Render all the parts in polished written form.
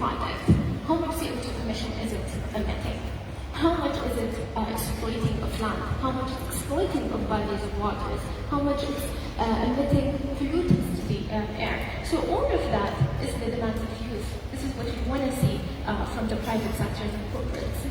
project, how much CO2 emission is it emitting? How much is it exploiting of land? How much is exploiting of bodies of waters? How much is emitting pollutants to the air? So all of that is the demand of youth. This is what we want to see from the private sector and corporates.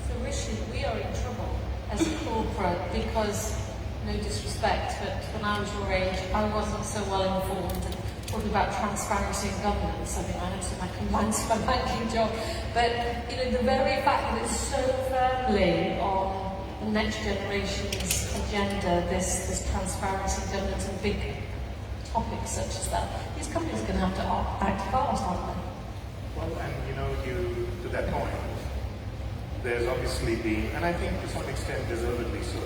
So Rishi, we are in trouble as a corporate because, no disrespect, but when I was your age, I wasn't so well informed and talking about transparency and governance. I mean, I had to combine my banking job, but the very fact that it's so firmly on the next generation's agenda, this transparency and governance and big topics such as that, these companies are going to have to act fast, aren't they? Well, and to that point, there's obviously been, and I think to some extent deservedly so,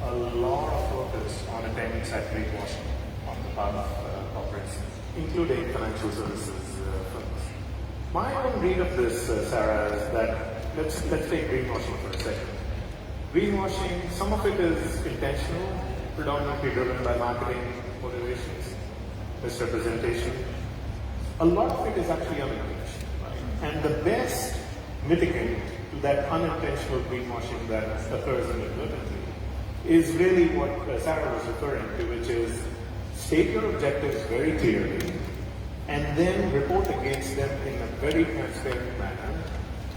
a lot of focus on attendance at greenwashing on the part of corporates, including financial services firms. My own read of this, Sarah, is that let's take greenwashing for a second. Greenwashing, some of it is intentional, predominantly driven by marketing motivations, misrepresentation. A lot of it is actually unintentional, right? And the best mitigant to that unintentional greenwashing that occurs inadvertently is really what Sarah was referring to, which is state your objectives very clearly and then report against them in a very transparent manner,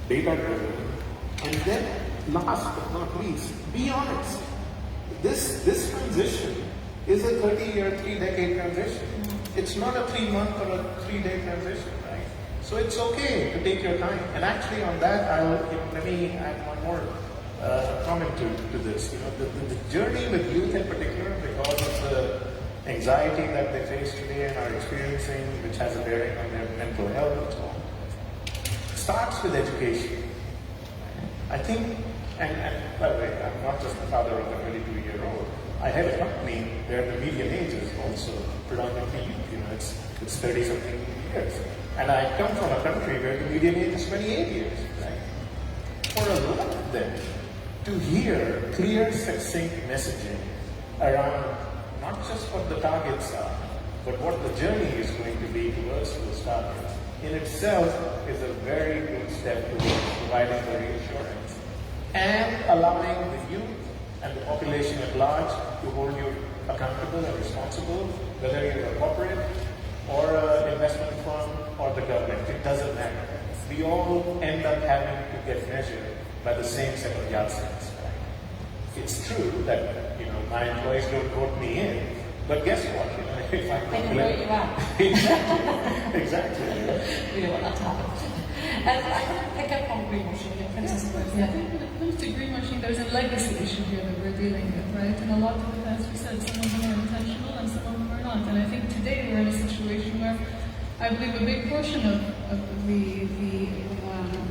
data-driven, and then last but not least, be honest. This transition is a 30-year, 3-decade transition. It's not a 3-month or a 3-day transition, right? So it's okay to take your time. And actually on that, let me add one more comment to this. The journey with youth in particular, because of the anxiety that they face today and are experiencing, which has a bearing on their mental health and so on, starts with education. I think, and by the way, I'm not just the father of a 22-year-old. I have a company where the median age is also predominantly youth. It's 30-something years. And I come from a country where the median age is 28 years, right? For a lot of them, to hear clear, succinct messaging around not just what the targets are, but what the journey is going to be towards those targets, in itself is a very good step towards providing the reassurance and allowing the youth and the population at large to hold you accountable and responsible, whether you're a corporate or an investment firm or the government. It doesn't matter. We all end up having to get measured by the same set of yardsticks. Right? It's true that my employees don't vote me in, but guess what? If I they can vote you out. Exactly. We don't want that to happen. I want to pick up on greenwashing. I think when it comes to greenwashing, there's a legacy issue here that we're dealing with, right? And a lot of it, as we said, some of them are intentional and some of them are not. And I think today we're in a situation where I believe a big portion of the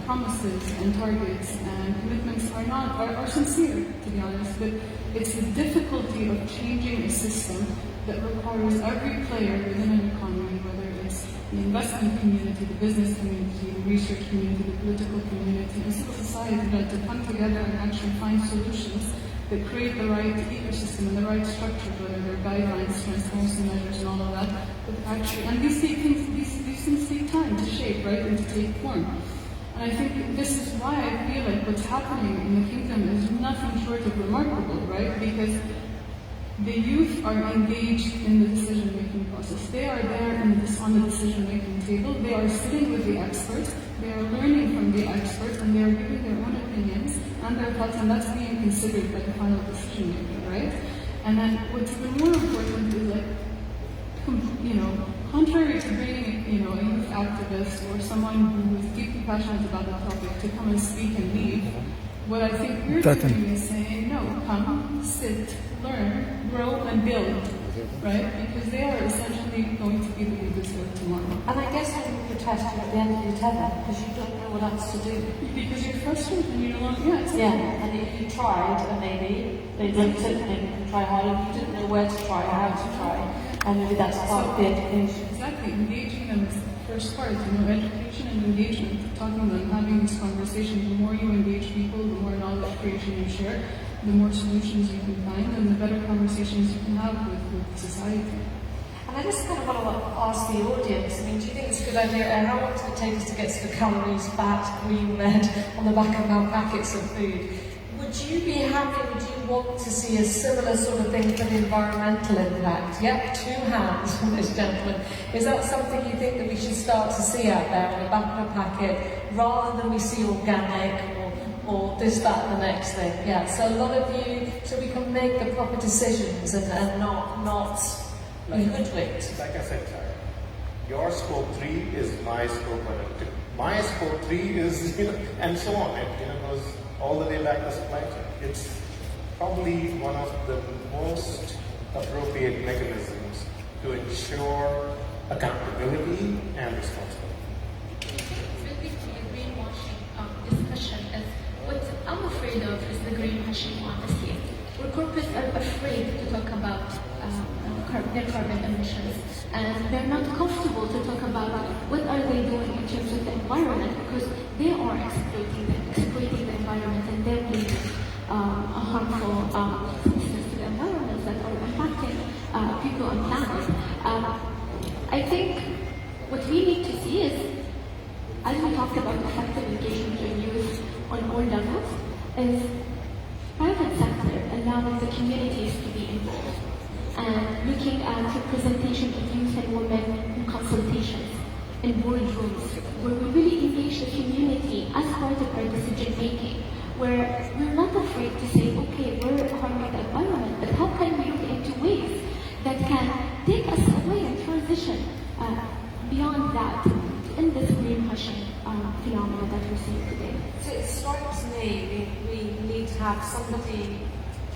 promises and targets and commitments are sincere, to be honest, but it's the difficulty of changing a system that requires every player within an economy, whether it's the investment community, the business community, the research community, the political community, and civil society, to come together and actually find solutions that create the right ecosystem and the right structure, whether they're guidelines, transparency measures, and all of that. But actually, and these things take time to shape, right, and to take form. And I think this is why I feel like what's happening in the kingdom is nothing short of remarkable, right? Because the youth are engaged in the decision-making process. They are there on the decision-making table. They are sitting with the experts. They are learning from the experts, and they are giving their own opinions and their thoughts, and that's being considered by the final decision-maker, right? And then what's even more important is, like, contrary to bringing, a youth activist or someone who is deeply passionate about the topic to come and speak and leave, what I think we're doing is saying, no, come, sit, learn, grow, and build, right? Because they are essentially going to be the leaders of tomorrow. And I guess having protest you at the end of your tether because you don't know what else to do. Because you're frustrated and you don't want, exactly. Yeah, and if you tried, and maybe they looked at maybe you can try harder, you didn't know where to try, how to try, and maybe that's part of the education. Exactly, engaging them is the first part, education and engagement, talking to them, having these conversations. The more you engage people, the more knowledge creation you share, the more solutions you can find, and the better conversations you can have with society. And I just kind of want to ask the audience, I mean, do you think it's a good idea, and how long does it take us to get to the calories, fat, green, red on the back of our packets of food? Would you be happy, would you want to see a similar sort of thing for the environmental impact? Yep, 2 hands from this gentleman. Is that something you think that we should start to see out there on the back of a packet, rather than we see organic or this, that and the next thing? Yeah, so a lot of you, so we can make the proper decisions and not be hoodwinked. Like I said, Sarah, your scope 3 is my scope 1 and 2. My scope 3 is, and so on. It goes all the way back to supply chain. It's probably one of the most appropriate mechanisms to ensure accountability and responsibility. Really, the greenwashing discussion is what I'm afraid of is the greenwashing honestly, where corporates are afraid to talk about their carbon emissions, and they're not comfortable to talk about what are they doing in terms of the environment, because they are exploiting the environment, and they're leaving a harmful substance to the environment that are impacting people on planet. I think what we need to see is, as we talked about effective engagement of youth on all levels, is private sector allowing the communities to be involved and looking at representation of youth and women in consultations, in boardrooms, where we really engage the community as part of our decision making, where we're not afraid to say, okay, we're harming the environment, but how can we look into ways that can take us away and transition beyond that in this greenwashing phenomenon that we're seeing today. So it strikes me we need to have somebody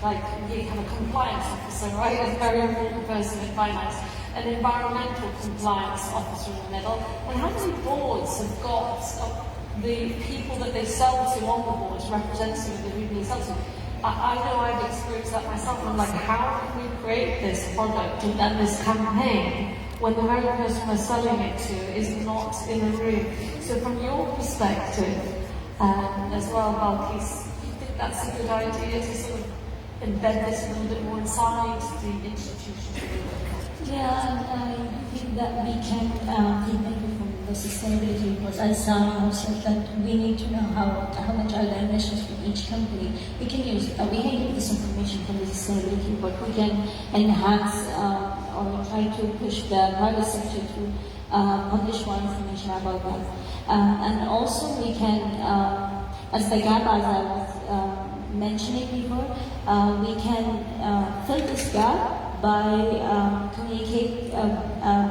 like you have a compliance officer, right? A very important person in finance, an environmental compliance officer in the middle. And how many boards have got the people that they sell to on the boards representing the people they sell to? I know I've experienced that myself. I'm like, how can we create this product and this campaign when the very person we're selling it to is not in the room? So from your perspective as well, Balkis, do you think that's a good idea to sort of embed this a little bit more inside the institution? Yeah, I think that we can take maybe from the sustainability report, as Sarah said, that we need to know how much are the emissions from each company. We can use, we can get this information from the sustainability report. We can enhance or try to push the private sector to publish more information about that. And also we can, as the gap, as I was mentioning before, we can fill this gap by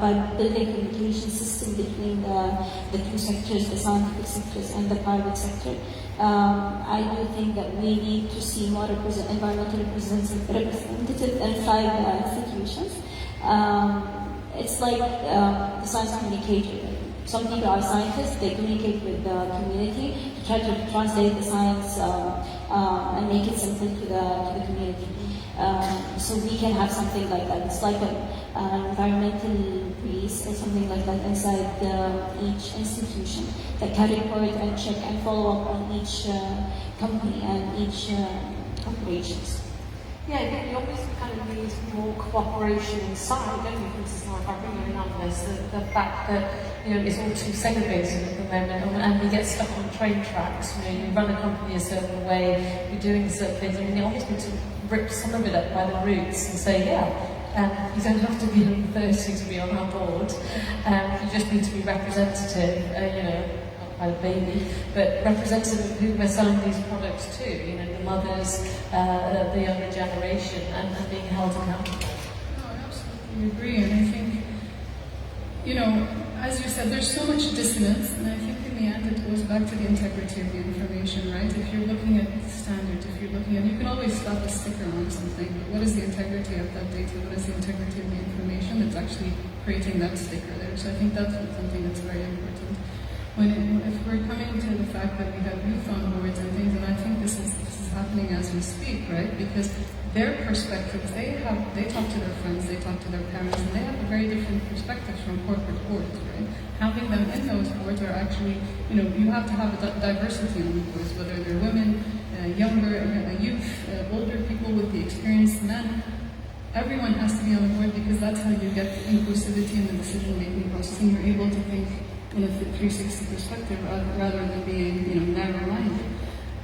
by building a communication system between the two sectors, the scientific sectors and the private sector. I do think that we need to see more environmental representatives inside the institutions. It's like the science communicator. Some people are scientists, they communicate with the community to try to translate the science and make it simple to the community. So we can have something like that. It's like an environmental police or something like that inside each institution that can report and check and follow up on each company and each operations. Yeah, I think you obviously kind of need more cooperation inside, don't you? For instance, if I bring in on this, the fact that it's all too segregated at the moment, and we get stuck on train tracks. You run a company a certain way, you're doing certain things. I mean, you obviously need to rip some of it up by the roots and say, you don't have to be under 30 to be on our board. You just need to be representative, not a baby, but representative of who we're selling these products to. The mothers, the younger generation, and being held accountable. No, I absolutely agree, and I think, as you said, there's so much dissonance, and I think in the end it goes back to the integrity of the information, right? If you're looking at standards, you can always slap a sticker on something, but what is the integrity of that data? What is the integrity of the information that's actually creating that sticker there? So I think that's something that's very important. If we're coming to the fact that we have youth on boards and things, and I think this is happening as we speak, right? Because their perspectives, they talk to their friends, they talk to their parents, and they have a very different perspectives from corporate boards, right? Having them in those boards are actually, you have to have a diversity on the boards, whether they're women, younger, youth, older people with the experienced men. everyone has to be on board because that's how you get inclusivity in the decision-making process, and you're able to think in a 360 perspective rather than being, narrow-minded.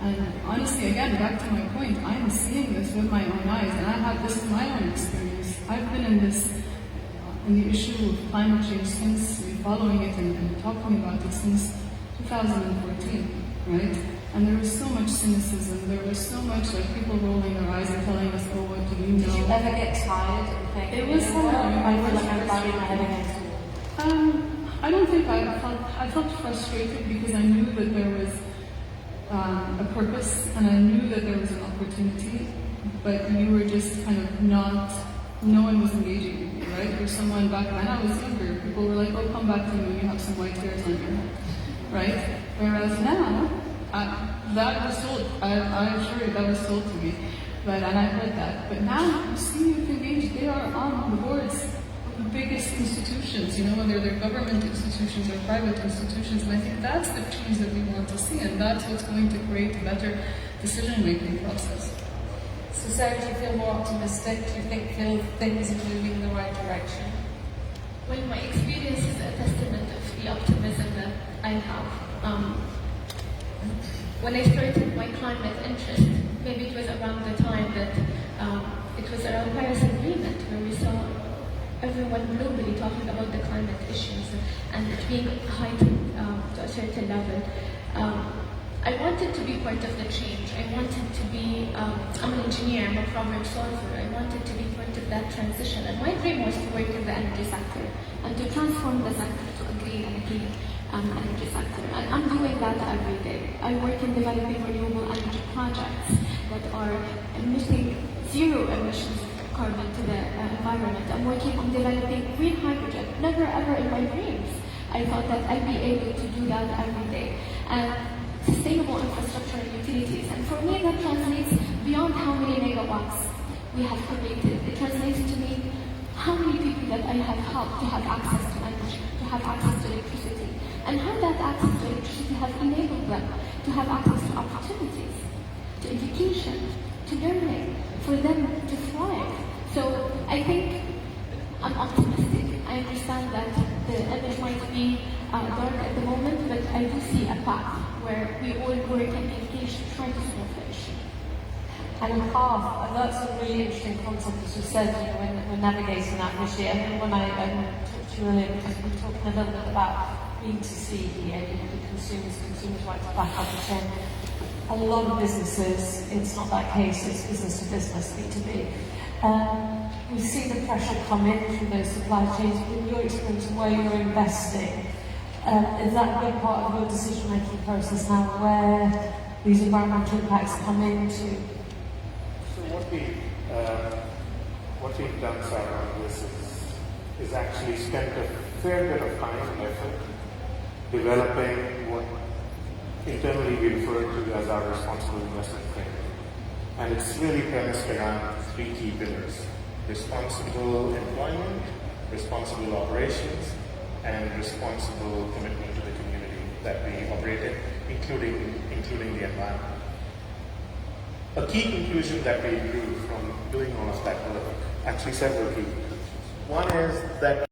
And honestly, again, back to my point, I'm seeing this with my own eyes, and this is my own experience. I've been in the issue of climate change since following it and talking about it since 2014, right? And there was so much cynicism, there was so much people rolling their eyes and telling us, oh, what do you know? Did you ever get tired and think, it was hard. I feel like I'm banging my head against the wall? I don't think I felt frustrated because I knew that there was a purpose and I knew that there was an opportunity, but you were just kind of no one was engaging with you, right? There's someone back when I was younger, people were like, oh, come back to me when you have some white hairs on your head, right? Whereas now, that was told, I assure you, that was told to me, and I heard that. But now, you see youth engaged, they are on the boards of the biggest institutions, whether they're government institutions or private institutions, and I think that's the change that we want to see, and that's what's going to create a better decision-making process. So Sarah, do you feel more optimistic? Do you feel things are moving in the right direction? Well, my experience is a testament of the optimism that I have. When I started my climate interest, maybe it was around the time that it was around Paris Agreement, where we saw everyone globally talking about the climate issues and it being heightened to a certain level. I wanted to be part of the change. I wanted to be, I'm an engineer, I'm a problem solver. I wanted to be part of that transition. And my dream was to work in the energy sector and to transform the sector to a green and clean energy sector. And I'm doing that every day. I work in developing renewable energy projects that are emitting zero emissions of carbon to the environment. I'm working on developing green hydrogen. Never ever in my dreams I thought that I'd be able to do that every day. And sustainable infrastructure and utilities. And for me, that translates beyond how many megawatts we have created. It translates to me how many people that I have helped to have access to energy, to have access to electricity, and how that access to electricity has enabled them to have access to opportunities, to education, to learning, for them to thrive. So I think I'm optimistic. I understand that the image might be dark at the moment, but I do see a path where we all work and engage to try to solve the issue. And that's a really interesting concept, as you said, when we're navigating that issue. And when I talked to you earlier, because we were talking a little bit about B2C here, the consumers right to back up the chain. A lot of businesses, it's not that case, it's business to business, B2B. We see the pressure come in through those supply chains. In your experience, where you're investing, is that a big part of your decision-making process now, where these environmental impacts come into? So what we've done, Sarah, on this is actually spent a fair bit of time and effort developing what internally we refer to as our responsible investment framework. And it's really premised around three key pillars: responsible employment, responsible operations, and responsible commitment to the community that we operate in, including the environment. A key conclusion that we drew from doing all of that work, actually several key conclusions. One is that